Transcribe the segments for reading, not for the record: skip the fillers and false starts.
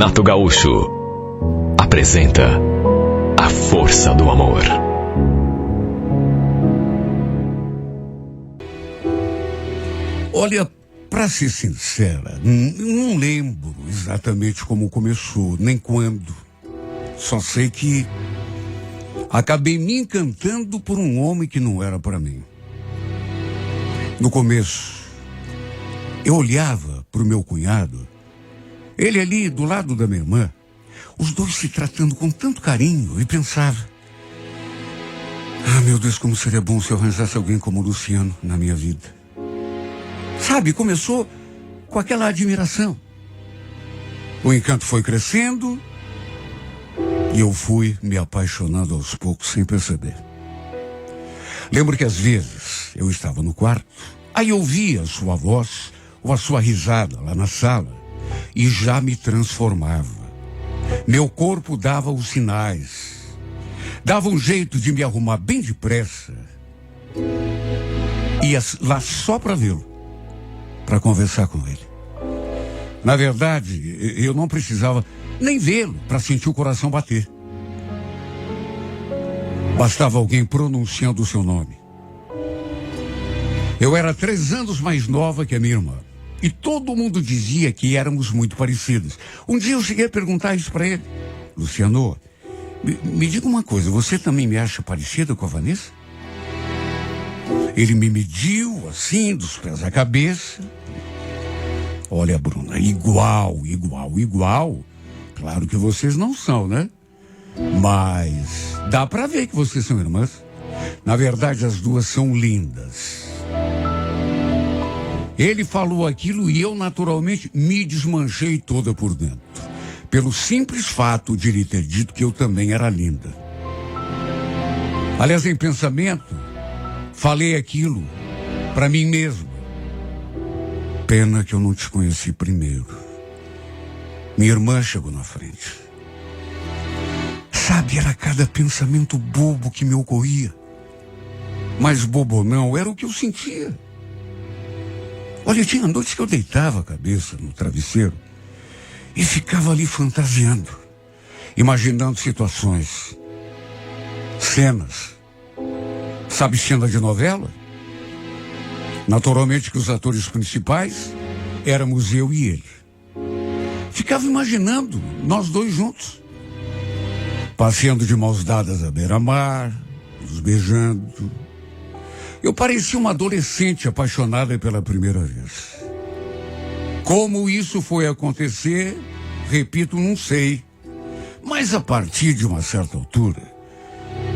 Renato Gaúcho apresenta A Força do Amor. Olha, pra ser sincera, não lembro exatamente como começou, nem quando. Só sei que acabei me encantando por um homem que não era pra mim. No começo, eu olhava pro meu cunhado, ele ali do lado da minha irmã, os dois se tratando com tanto carinho, e pensava: ah, meu Deus, como seria bom se eu arranjasse alguém como o Luciano na minha vida. Sabe, começou com aquela admiração. O encanto foi crescendo e eu fui me apaixonando aos poucos sem perceber. Lembro que às vezes eu estava no quarto, aí ouvia a sua voz ou a sua risada lá na sala e já me transformava. Meu corpo dava os sinais, dava um jeito de me arrumar bem depressa. Ia lá só para vê-lo, para conversar com ele. Na verdade, eu não precisava nem vê-lo para sentir o coração bater. Bastava alguém pronunciando o seu nome. Eu era 3 anos mais nova que a minha irmã. E todo mundo dizia que éramos muito parecidos. Um dia eu cheguei a perguntar isso para ele: Luciano, me diga uma coisa, você também me acha parecida com a Vanessa? Ele me mediu assim, dos pés à cabeça. Olha, Bruna, igual. Claro que vocês não são, né? Mas dá pra ver que vocês são irmãs. Na verdade, as duas são lindas. Ele falou aquilo e eu, naturalmente, me desmanchei toda por dentro. Pelo simples fato de ele ter dito que eu também era linda. Aliás, em pensamento, falei aquilo pra mim mesmo. Pena que eu não te conheci primeiro. Minha irmã chegou na frente. Sabe, era cada pensamento bobo que me ocorria. Mas bobo ou não, era o que eu sentia. Olha, tinha noites que eu deitava a cabeça no travesseiro e ficava ali fantasiando, imaginando situações, cenas. Sabe, cena de novela? Naturalmente que os atores principais éramos eu e ele. Ficava imaginando nós dois juntos, passeando de mãos dadas à beira-mar, nos beijando. Eu parecia uma adolescente apaixonada pela primeira vez. Como isso foi acontecer, repito, não sei. Mas a partir de uma certa altura,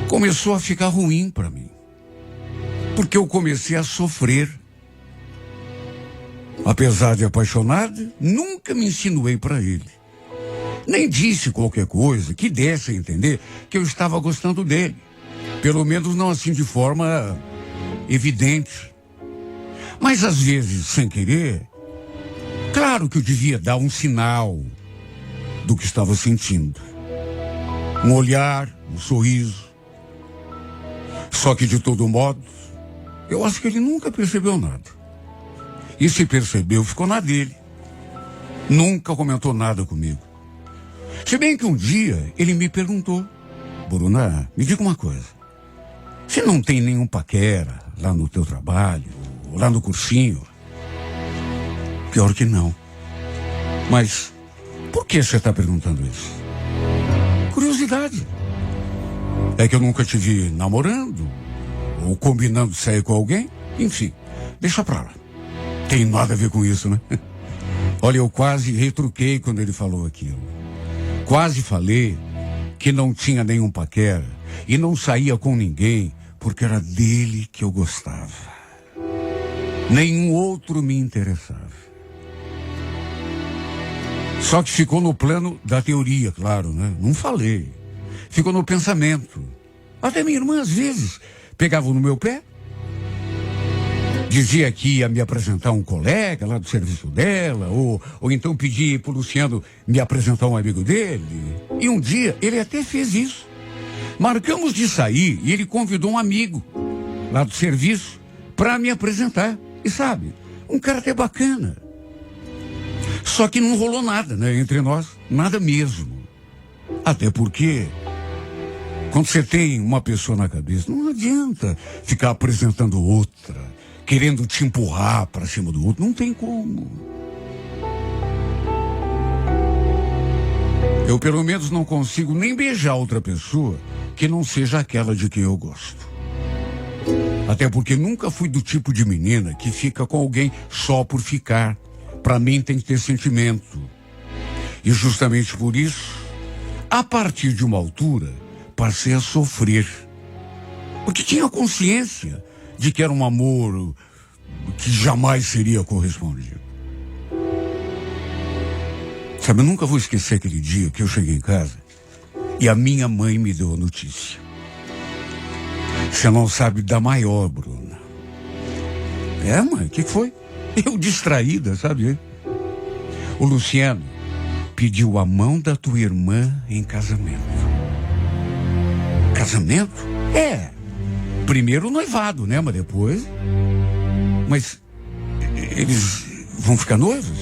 começou a ficar ruim para mim. Porque eu comecei a sofrer. Apesar de apaixonada, nunca me insinuei para ele. Nem disse qualquer coisa que desse a entender que eu estava gostando dele. Pelo menos não assim de forma evidente. Mas às vezes, sem querer, claro que eu devia dar um sinal do que estava sentindo. Um olhar, um sorriso. Só que de todo modo, eu acho que ele nunca percebeu nada. E se percebeu, ficou na dele. Nunca comentou nada comigo. Se bem que um dia ele me perguntou: Bruna, me diga uma coisa. Você não tem nenhum paquera lá no teu trabalho, ou lá no cursinho? Pior que não. Mas por que você está perguntando isso? Curiosidade. É que eu nunca te vi namorando, ou combinando sair com alguém. Enfim, deixa pra lá. Tem nada a ver com isso, né? Olha, eu quase retruquei quando ele falou aquilo. Quase falei que não tinha nenhum paquera e não saía com ninguém porque era dele que eu gostava. Nenhum outro me interessava. Só que ficou no plano da teoria, claro, né? Não falei. Ficou no pensamento. Até minha irmã, às vezes, pegava no meu pé. Dizia que ia me apresentar um colega lá do serviço dela, ou então pedir pro Luciano me apresentar um amigo dele. E um dia ele até fez isso. Marcamos de sair e ele convidou um amigo lá do serviço para me apresentar. E sabe, um cara até bacana. Só que não rolou nada, né, entre nós, nada mesmo. Até porque, quando você tem uma pessoa na cabeça, não adianta ficar apresentando outra, querendo te empurrar para cima do outro, não tem como. Eu, pelo menos, não consigo nem beijar outra pessoa que não seja aquela de quem eu gosto. Até porque nunca fui do tipo de menina que fica com alguém só por ficar. Para mim tem que ter sentimento. E justamente por isso, a partir de uma altura, passei a sofrer. Porque tinha consciência de que era um amor que jamais seria correspondido. Sabe, eu nunca vou esquecer aquele dia que eu cheguei em casa e a minha mãe me deu a notícia. Você não sabe da maior, Bruna. É, mãe, o que foi? Eu distraída, sabe? O Luciano pediu a mão da tua irmã em casamento. Casamento? É. Primeiro o noivado, né? Mas depois... Mas eles vão ficar noivos?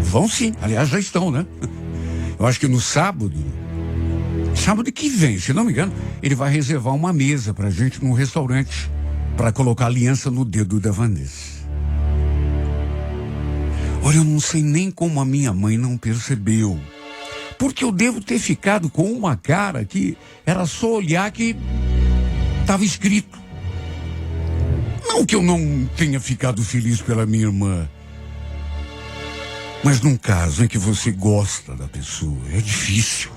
Vão sim. Aliás, já estão, né? Eu acho que no sábado que vem, se não me engano, ele vai reservar uma mesa pra gente num restaurante pra colocar aliança no dedo da Vanessa. Olha, eu não sei nem como a minha mãe não percebeu. Porque eu devo ter ficado com uma cara que era só olhar que estava escrito. Não que eu não tenha ficado feliz pela minha irmã. Mas num caso em que você gosta da pessoa, é difícil.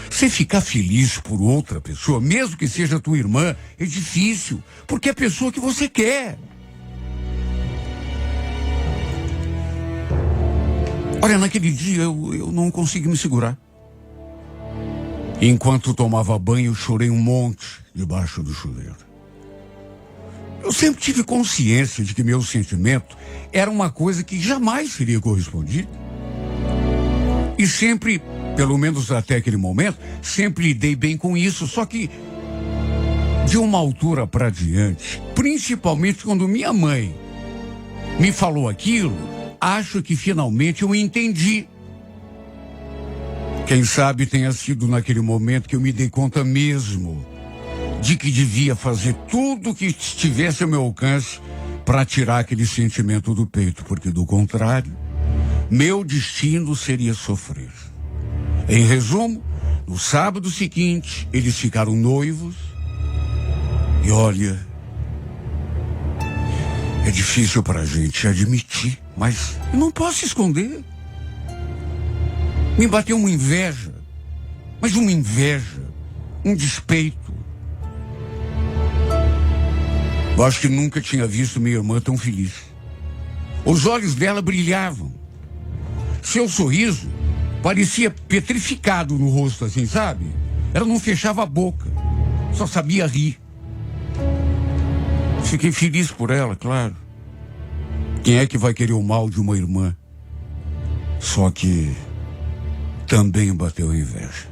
Você ficar feliz por outra pessoa, mesmo que seja tua irmã, é difícil. Porque é a pessoa que você quer. Olha, naquele dia eu não consegui me segurar. Enquanto tomava banho, eu chorei um monte debaixo do chuveiro. Eu sempre tive consciência de que meu sentimento era uma coisa que jamais seria correspondida. E sempre, pelo menos até aquele momento, sempre lidei bem com isso. Só que, de uma altura para diante, principalmente quando minha mãe me falou aquilo, acho que finalmente eu entendi. Quem sabe tenha sido naquele momento que eu me dei conta mesmo de que devia fazer tudo o que estivesse ao meu alcance para tirar aquele sentimento do peito, porque do contrário, meu destino seria sofrer. Em resumo, no sábado seguinte, eles ficaram noivos e olha, é difícil para a gente admitir, mas eu não posso esconder. Me bateu uma inveja, mas uma inveja, um despeito. Eu acho que nunca tinha visto minha irmã tão feliz. Os olhos dela brilhavam. Seu sorriso parecia petrificado no rosto, assim, sabe? Ela não fechava a boca, só sabia rir. Fiquei feliz por ela, claro. Quem é que vai querer o mal de uma irmã? Só que também bateu a inveja.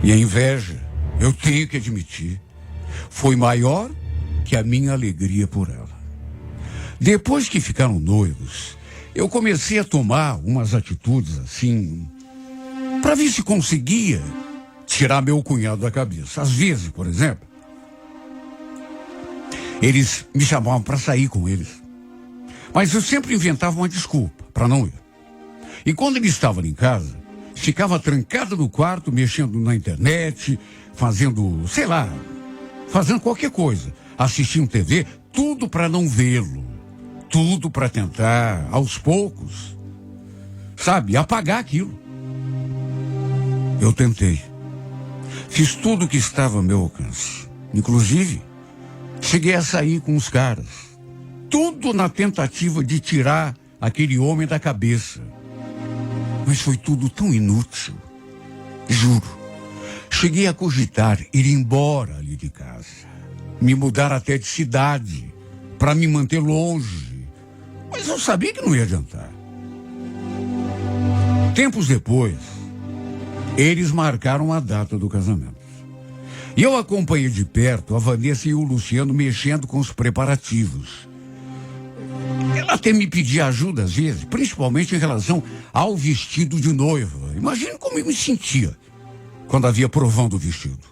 E a inveja, eu tenho que admitir, foi maior que a minha alegria por ela. Depois que ficaram noivos, eu comecei a tomar umas atitudes assim, para ver se conseguia tirar meu cunhado da cabeça. Às vezes, por exemplo, eles me chamavam para sair com eles. Mas eu sempre inventava uma desculpa para não ir. E quando ele estava em casa, ficava trancado no quarto, mexendo na internet, fazendo, sei lá, fazendo qualquer coisa, assistindo TV, tudo para não vê-lo. Tudo para tentar, aos poucos, sabe, apagar aquilo. Eu tentei. Fiz tudo o que estava ao meu alcance. Inclusive, cheguei a sair com os caras. Tudo na tentativa de tirar aquele homem da cabeça. Mas foi tudo tão inútil. Juro. Cheguei a cogitar ir embora ali de casa. Me mudar até de cidade. Para me manter longe. Mas eu sabia que não ia adiantar. Tempos depois, eles marcaram a data do casamento. E eu acompanhei de perto a Vanessa e o Luciano mexendo com os preparativos. Ela até me pedia ajuda às vezes, principalmente em relação ao vestido de noiva. Imagine como eu me sentia quando havia provando o vestido.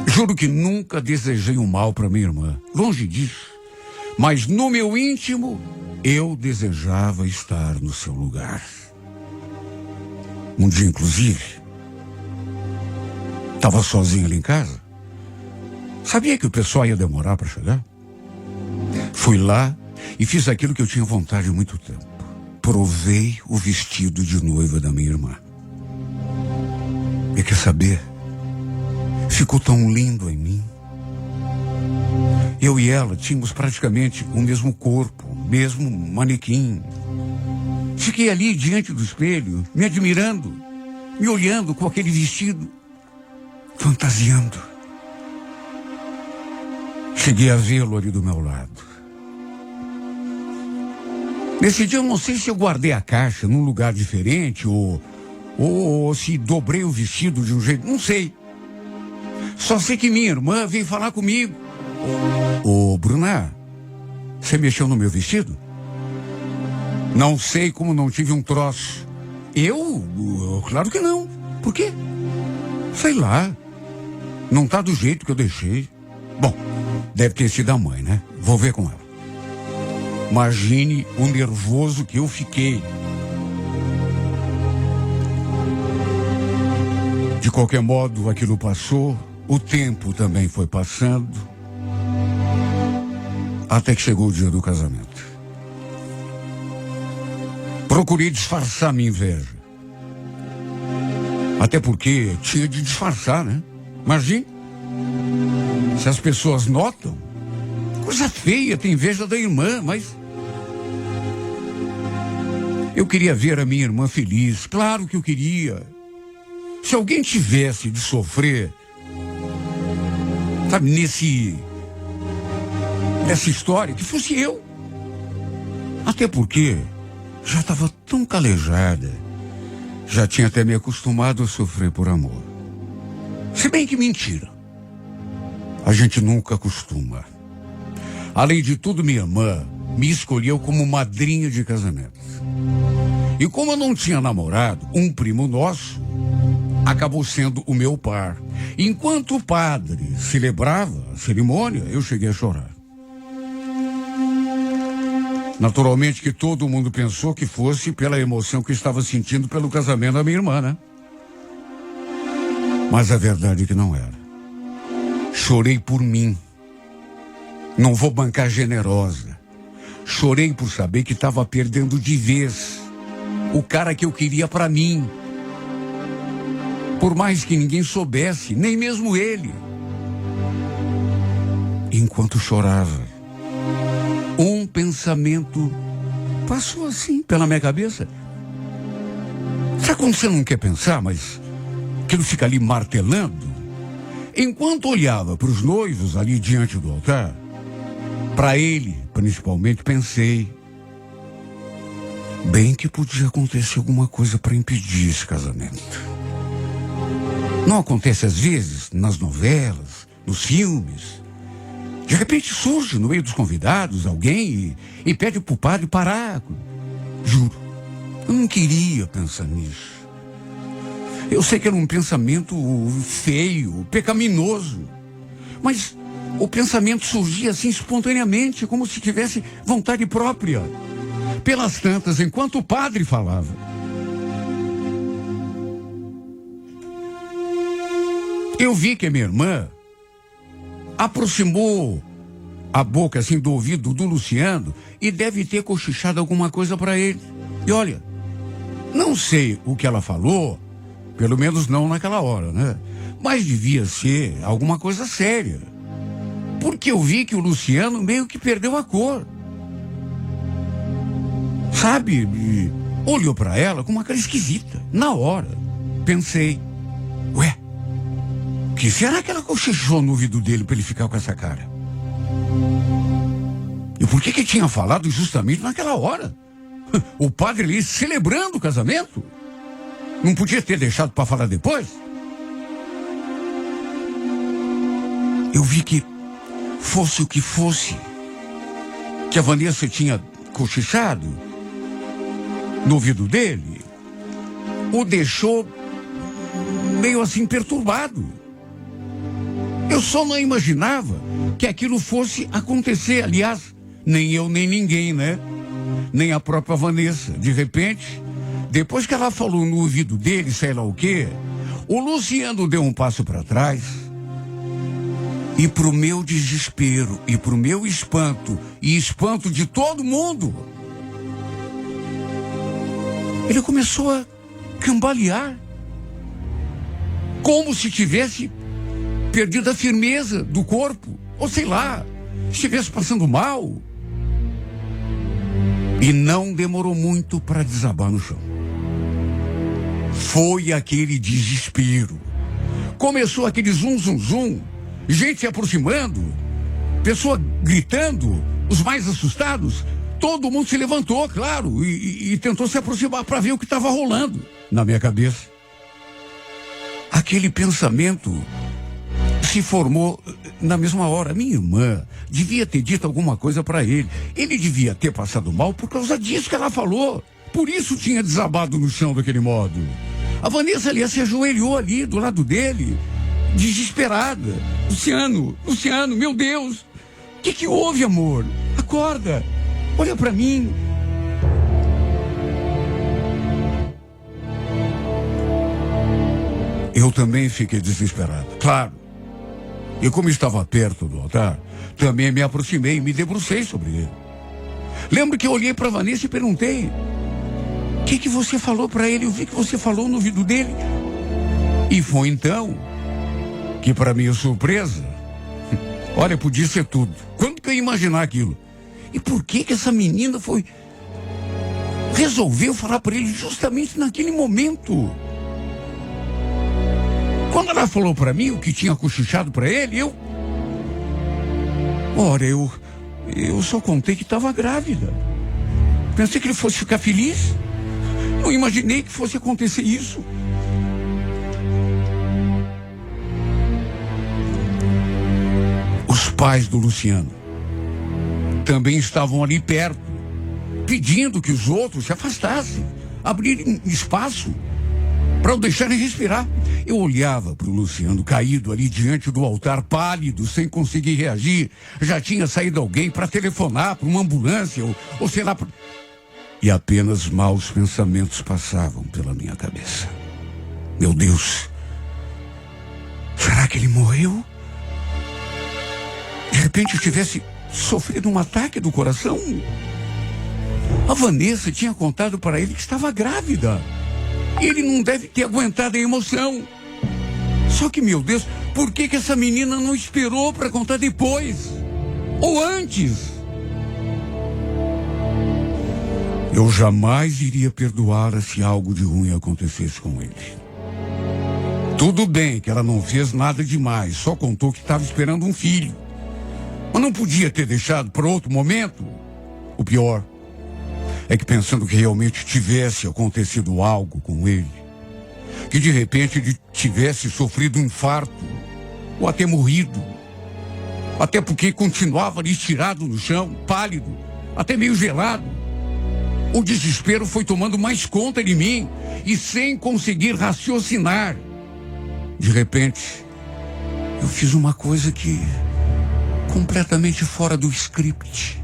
Juro que nunca desejei um mal para minha irmã, longe disso. Mas no meu íntimo, eu desejava estar no seu lugar. Um dia, inclusive, estava sozinho ali em casa. Sabia que o pessoal ia demorar para chegar? Fui lá e fiz aquilo que eu tinha vontade há muito tempo. Provei o vestido de noiva da minha irmã. E quer saber? Ficou tão lindo em mim. Eu e ela tínhamos praticamente o mesmo corpo, o mesmo manequim. Fiquei ali diante do espelho, me admirando, me olhando com aquele vestido, fantasiando. Cheguei a vê-lo ali do meu lado. Nesse dia eu não sei se eu guardei a caixa num lugar diferente ou se dobrei o vestido de um jeito, não sei. Só sei que minha irmã veio falar comigo. Ô, Bruna, você mexeu no meu vestido? Não sei como não tive um troço. Eu? Claro que não. Por quê? Sei lá. Não tá do jeito que eu deixei. Bom, deve ter sido a mãe, né? Vou ver com ela. Imagine o nervoso que eu fiquei. De qualquer modo, aquilo passou. O tempo também foi passando. Até que chegou o dia do casamento. Procurei disfarçar minha inveja. Até porque tinha de disfarçar, né? Imagine. Se as pessoas notam. Coisa feia, tem inveja da irmã, mas... Eu queria ver a minha irmã feliz. Claro que eu queria. Se alguém tivesse de sofrer... Sabe, nessa história, que fosse eu. Até porque já estava tão calejada. Já tinha até me acostumado a sofrer por amor. Se bem que mentira. A gente nunca acostuma. Além de tudo, minha irmã me escolheu como madrinha de casamento. E como eu não tinha namorado, um primo nosso acabou sendo o meu par. Enquanto o padre celebrava a cerimônia, eu cheguei a chorar. Naturalmente que todo mundo pensou que fosse pela emoção que estava sentindo pelo casamento da minha irmã, né? Mas a verdade é que não era. Chorei por mim. Não vou bancar generosa. Chorei por saber que estava perdendo de vez o cara que eu queria para mim. Por mais que ninguém soubesse, nem mesmo ele. Enquanto chorava, um pensamento passou assim pela minha cabeça. Sabe quando você não quer pensar, mas aquilo fica ali martelando? Enquanto olhava para os noivos ali diante do altar, para ele, principalmente, pensei, bem que podia acontecer alguma coisa para impedir esse casamento. Não acontece às vezes nas novelas, nos filmes. De repente surge no meio dos convidados alguém e pede pro padre parar. Juro, eu não queria pensar nisso. Eu sei que era um pensamento feio, pecaminoso. Mas o pensamento surgia assim espontaneamente, como se tivesse vontade própria. Pelas tantas, enquanto o padre falava. Eu vi que a minha irmã aproximou a boca assim do ouvido do Luciano e deve ter cochichado alguma coisa para ele. E olha, não sei o que ela falou, pelo menos não naquela hora, né? Mas devia ser alguma coisa séria. Porque eu vi que o Luciano meio que perdeu a cor. Sabe? E olhou para ela com uma cara esquisita. Na hora, pensei, ué, que será que ela cochichou no ouvido dele para ele ficar com essa cara? E por que tinha falado justamente naquela hora? O padre ali celebrando o casamento? Não podia ter deixado para falar depois? Eu vi que, fosse o que fosse, que a Vanessa tinha cochichado no ouvido dele, o deixou meio assim perturbado. Eu só não imaginava que aquilo fosse acontecer. Aliás, nem eu nem ninguém, né? Nem a própria Vanessa. De repente, depois que ela falou no ouvido dele, sei lá o quê, o Luciano deu um passo para trás e, pro meu desespero e pro meu espanto e espanto de todo mundo, ele começou a cambalear, como se tivesse perdido a firmeza do corpo, ou sei lá, estivesse passando mal. E não demorou muito para desabar no chão. Foi aquele desespero. Começou aquele zum, zum, zum, gente se aproximando, pessoa gritando, os mais assustados. Todo mundo se levantou, claro, e tentou se aproximar para ver o que estava rolando. Na minha cabeça, aquele pensamento se formou na mesma hora. Minha irmã devia ter dito alguma coisa para ele. Ele devia ter passado mal por causa disso que ela falou. Por isso tinha desabado no chão daquele modo. A Vanessa, aliás, se ajoelhou ali do lado dele, desesperada. Luciano, meu Deus, o que houve, amor? Acorda, olha para mim. Eu também fiquei desesperado, claro. E como estava perto do altar, também me aproximei e me debrucei sobre ele. Lembro que eu olhei para Vanessa e perguntei: o que você falou para ele? Eu vi que você falou no ouvido dele. E foi então que, para minha surpresa, olha, podia ser tudo. Quando que eu ia imaginar aquilo? E por que essa menina resolveu falar para ele justamente naquele momento? Quando ela falou para mim o que tinha cochichado para ele, eu só contei que estava grávida. Pensei que ele fosse ficar feliz. Não imaginei que fosse acontecer isso. Os pais do Luciano também estavam ali perto, pedindo que os outros se afastassem, abrirem espaço para o deixarem respirar. Eu olhava para o Luciano caído ali diante do altar, pálido, sem conseguir reagir. Já tinha saído alguém para telefonar para uma ambulância ou sei lá. E apenas maus pensamentos passavam pela minha cabeça. Meu Deus, será que ele morreu? De repente eu tivesse sofrido um ataque do coração? A Vanessa tinha contado para ele que estava grávida. Ele não deve ter aguentado a emoção. Só que, meu Deus, por que essa menina não esperou para contar depois? Ou antes? Eu jamais iria perdoá-la se algo de ruim acontecesse com ele. Tudo bem que ela não fez nada demais, só contou que estava esperando um filho. Mas não podia ter deixado para outro momento? O pior é que, pensando que realmente tivesse acontecido algo com ele, que de repente ele tivesse sofrido um infarto, ou até morrido, até porque continuava ali estirado no chão, pálido, até meio gelado, o desespero foi tomando mais conta de mim, e sem conseguir raciocinar, de repente, eu fiz uma coisa que completamente fora do script,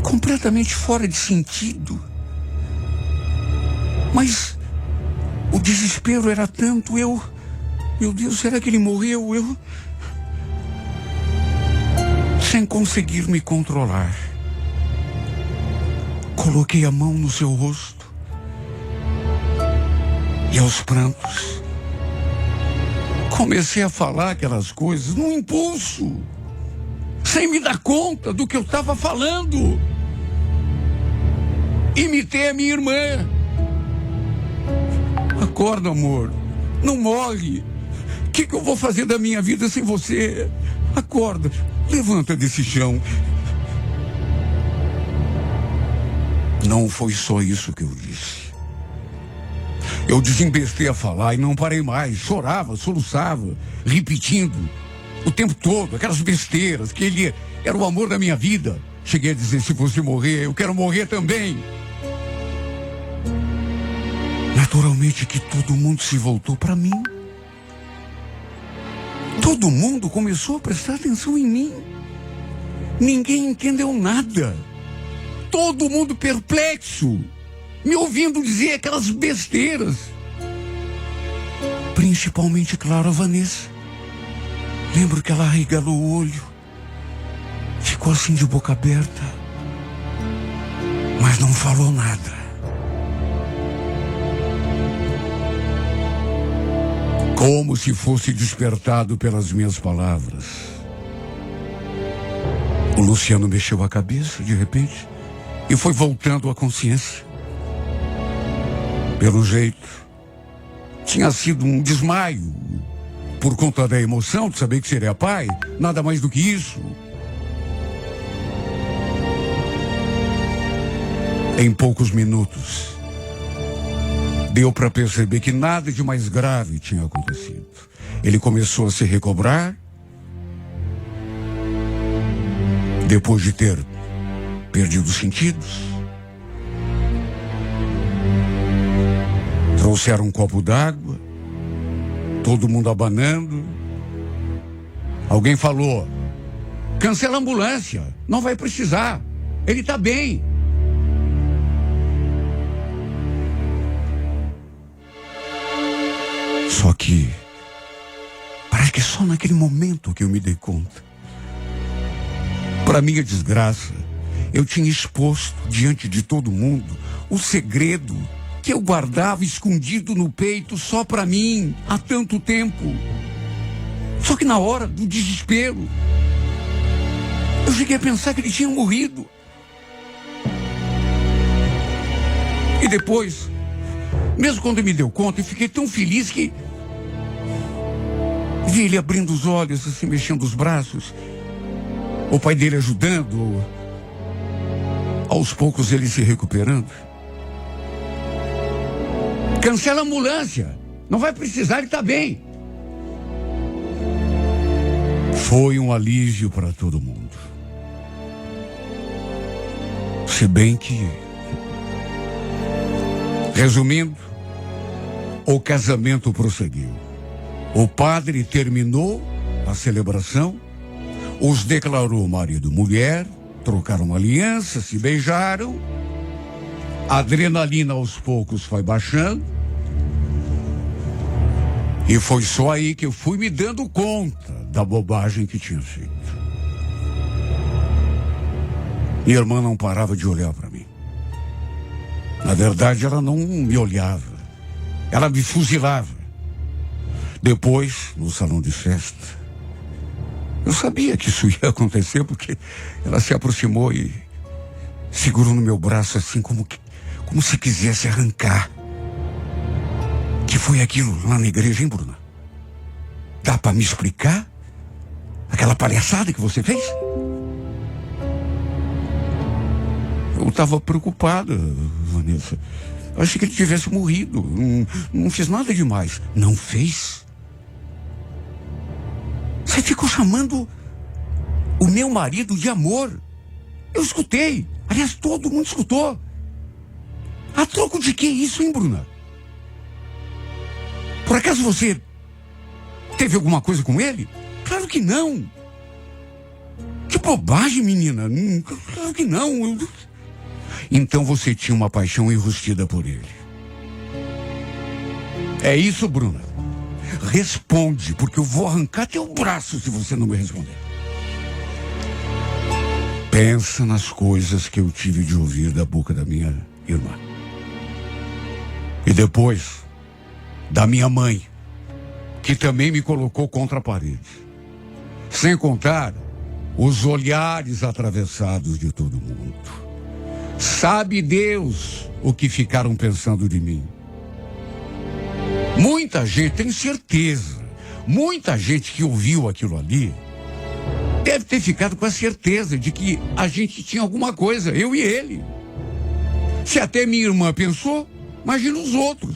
completamente fora de sentido. Mas o desespero era tanto, meu Deus, será que ele morreu? Sem conseguir me controlar, coloquei a mão no seu rosto e aos prantos comecei a falar aquelas coisas num impulso, sem me dar conta do que eu estava falando. Imitei a minha irmã. Acorda, amor. Não morre. O que eu vou fazer da minha vida sem você? Acorda. Levanta desse chão. Não foi só isso que eu disse. Eu desembestei a falar e não parei mais. Chorava, soluçava, repetindo o tempo todo aquelas besteiras, que ele era o amor da minha vida. Cheguei a dizer, se você morrer, eu quero morrer também. Naturalmente que todo mundo se voltou para mim. Todo mundo começou a prestar atenção em mim. Ninguém entendeu nada. Todo mundo perplexo, me ouvindo dizer aquelas besteiras. Principalmente, claro, a Vanessa. Lembro que ela arregalou o olho. Ficou assim de boca aberta. Mas não falou nada. Como se fosse despertado pelas minhas palavras. O Luciano mexeu a cabeça, de repente, e foi voltando à consciência. Pelo jeito, tinha sido um desmaio. Por conta da emoção de saber que seria pai, nada mais do que isso. Em poucos minutos, deu para perceber que nada de mais grave tinha acontecido. Ele começou a se recobrar. Depois de ter perdido os sentidos. Trouxeram um copo d'água. Todo mundo abanando. Alguém falou: cancela a ambulância, não vai precisar. Ele está bem. Só que parece que só naquele momento que eu me dei conta. Para minha desgraça, eu tinha exposto diante de todo mundo o segredo que eu guardava escondido no peito só para mim há tanto tempo. Só que na hora do desespero, eu cheguei a pensar que ele tinha morrido. E depois, mesmo quando me deu conta, eu fiquei tão feliz que vi ele abrindo os olhos, assim, mexendo os braços. O pai dele ajudando. Aos poucos ele se recuperando. Cancela a ambulância. Não vai precisar, ele está bem. Foi um alívio para todo mundo. Se bem que... Resumindo, o casamento prosseguiu. O padre terminou a celebração, os declarou marido e mulher, trocaram aliança, se beijaram, a adrenalina aos poucos foi baixando, e foi só aí que eu fui me dando conta da bobagem que tinha feito. Minha irmã não parava de olhar para mim. Na verdade, ela não me olhava, ela me fuzilava. Depois, no salão de festa, eu sabia que isso ia acontecer porque ela se aproximou e segurou no meu braço assim como se quisesse arrancar. Que foi aquilo lá na igreja, hein, Bruna? Dá para me explicar? Aquela palhaçada que você fez? Eu estava preocupada, Vanessa. Eu achei que ele tivesse morrido. Não fiz nada demais. Não fez? Você ficou chamando o meu marido de amor. Eu escutei. Aliás, todo mundo escutou. A troco de que isso, hein, Bruna? Por acaso você teve alguma coisa com ele? Claro que não. Que bobagem, menina. Claro que não. Então você tinha uma paixão enrustida por ele. É isso, Bruna? Responde, porque eu vou arrancar teu braço se você não me responder. Pensa nas coisas que eu tive de ouvir da boca da minha irmã. E depois, da minha mãe, que também me colocou contra a parede. Sem contar os olhares atravessados de todo mundo. Sabe Deus o que ficaram pensando de mim. Muita gente, tenho certeza, muita gente que ouviu aquilo ali deve ter ficado com a certeza de que a gente tinha alguma coisa, eu e ele. Se até minha irmã pensou, imagina os outros.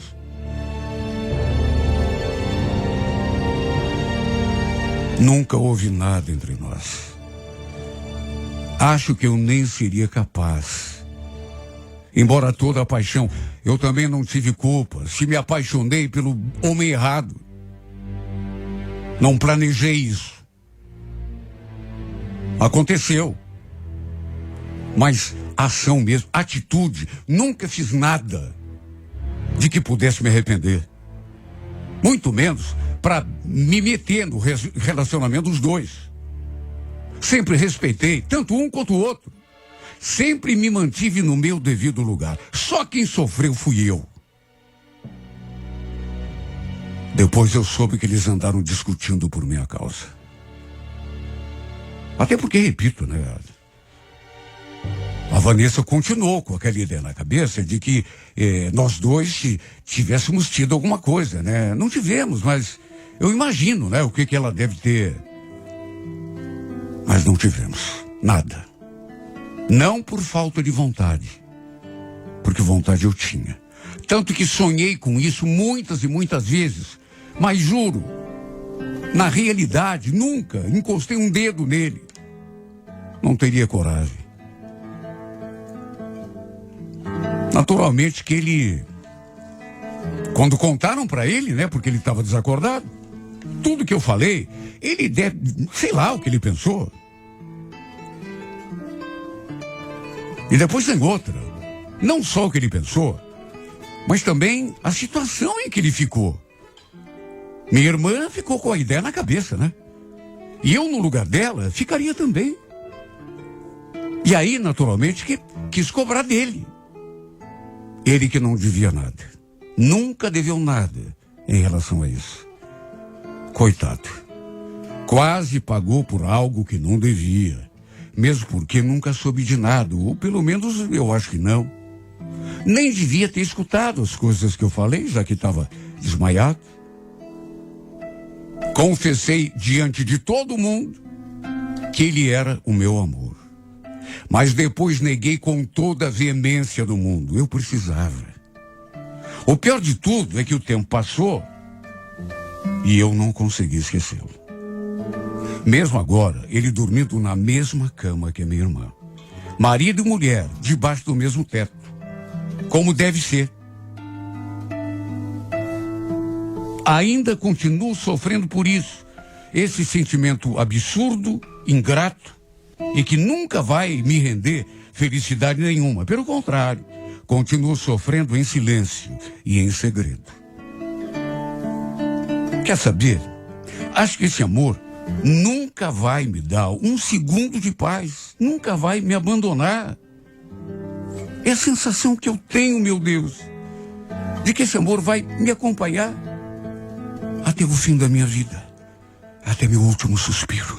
Nunca houve nada entre nós. Acho que eu nem seria capaz. Embora toda a paixão, eu também não tive culpa. Se me apaixonei pelo homem errado. Não planejei isso. Aconteceu. Mas ação mesmo, atitude, nunca fiz nada de que pudesse me arrepender. Muito menos para me meter no relacionamento dos dois. Sempre respeitei, tanto um quanto o outro. Sempre me mantive no meu devido lugar. Só quem sofreu fui eu. Depois eu soube que eles andaram discutindo por minha causa. Até porque, repito, né? A Vanessa continuou com aquela ideia na cabeça de que nós dois tivéssemos tido alguma coisa, né? Não tivemos, mas eu imagino, né? O que ela deve ter. Mas não tivemos nada. Não por falta de vontade, porque vontade eu tinha. Tanto que sonhei com isso muitas e muitas vezes, mas juro, na realidade, nunca encostei um dedo nele. Não teria coragem. Naturalmente que ele, quando contaram para ele, né, porque ele estava desacordado, tudo que eu falei, ele deve, sei lá o que ele pensou. E depois tem outra, não só o que ele pensou, mas também a situação em que ele ficou. Minha irmã ficou com a ideia na cabeça, né? E eu, no lugar dela, ficaria também. E aí, naturalmente, que quis cobrar dele. Ele que não devia nada. Nunca deveu nada em relação a isso. Coitado. Quase pagou por algo que não devia. Mesmo porque nunca soube de nada. Ou pelo menos eu acho que não. Nem devia ter escutado as coisas que eu falei, já que estava desmaiado. Confessei diante de todo mundo que ele era o meu amor. Mas depois neguei com toda a veemência do mundo. Eu precisava. O pior de tudo é que o tempo passou e eu não consegui esquecê-lo. Mesmo agora, ele dormindo na mesma cama que a minha irmã. Marido e mulher, debaixo do mesmo teto. Como deve ser. Ainda continuo sofrendo por isso. Esse sentimento absurdo, ingrato, e que nunca vai me render felicidade nenhuma. Pelo contrário, continuo sofrendo em silêncio e em segredo. Quer saber? Acho que esse amor nunca vai me dar um segundo de paz. Nunca vai me abandonar. É a sensação que eu tenho, meu Deus, de que esse amor vai me acompanhar até o fim da minha vida, até meu último suspiro.